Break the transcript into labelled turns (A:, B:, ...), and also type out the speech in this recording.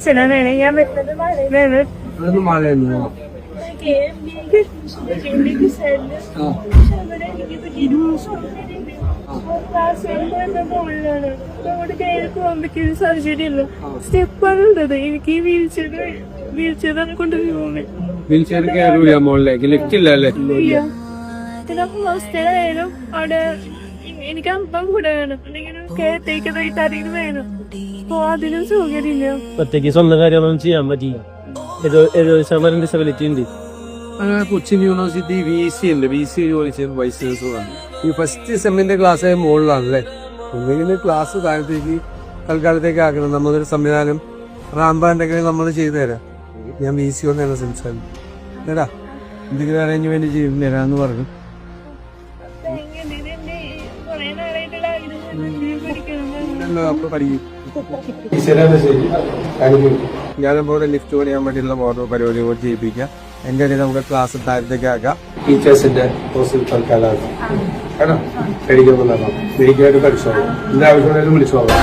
A: അച്ഛനാണ് ഞാൻ വരുന്നത് മഴയാണ് സർജറി അല്ല സ്റ്റെപ്പാണ് ഉള്ളത്. എനിക്ക് വീൽ ചെയറാണ് കൊണ്ടുപോകുന്നത്.
B: വീൽ ചെയർ കയറൂല മുകളിലേക്ക്, ലിഫ്റ്റ് ഇല്ല അല്ലേ?
A: ഹോസ്റ്റലായാലും അവിടെ എനിക്ക് അപ്പം കൂടെ വേണം, അല്ലെങ്കിൽ കേട്ടേക്കുന്നതായിട്ട് ആരെങ്കിലും വേണം. അപ്പൊ അതിനും സൗകര്യമില്ല.
C: ഒറ്റയ്ക്ക് സ്വന്തം കാര്യമൊന്നും ചെയ്യാൻ പറ്റില്ല. ശതമാനം ഡിസബിലിറ്റി ഉണ്ട്.
B: കൊച്ചിൻ യൂണിവേഴ്സിറ്റി VC ഉണ്ട്. VC ജോലിച്ചത് വൈസ് ചാൻസലറാണ്. ഈ ഫസ്റ്റ് സെമ്മിന്റെ ക്ലാസ് മുകളിലാണല്ലേ? എന്തെങ്കിലും ക്ലാസ് താഴത്തേക്ക് തൽക്കാലത്തേക്ക് ആക്കണം. നമ്മളൊരു സംവിധാനം റാമ്പാണ്ടെങ്കിലും നമ്മൾ ചെയ്തു തരാം. ഞാൻ VC കൊണ്ടാണ് സംസാരിക്കുന്നത്. ഏടാ എന്തെങ്കിലും അറേഞ്ച്മെന്റ് ചെയ്തു തരാന്ന് പറഞ്ഞു. അപ്പൊ പഠിക്കും. ഞാനിവിടെ ലിഫ്റ്റ് പണിയാൻ വേണ്ടിയുള്ള ഓരോ പരിപാടി കൂടി ചെയ്യിപ്പിക്കാം. എന്റെ ഇടയിൽ നമുക്ക് ക്ലാസ് താഴത്തേക്ക് ആക്കാം. ടീച്ചേഴ്സിന്റെ പോസ്റ്റ് തൽക്കാലം കേട്ടോ. മെഡിക്കൽ പഠിച്ചോളാം. എന്താ ആവശ്യമുണ്ടെങ്കിലും വിളിച്ചോളാം.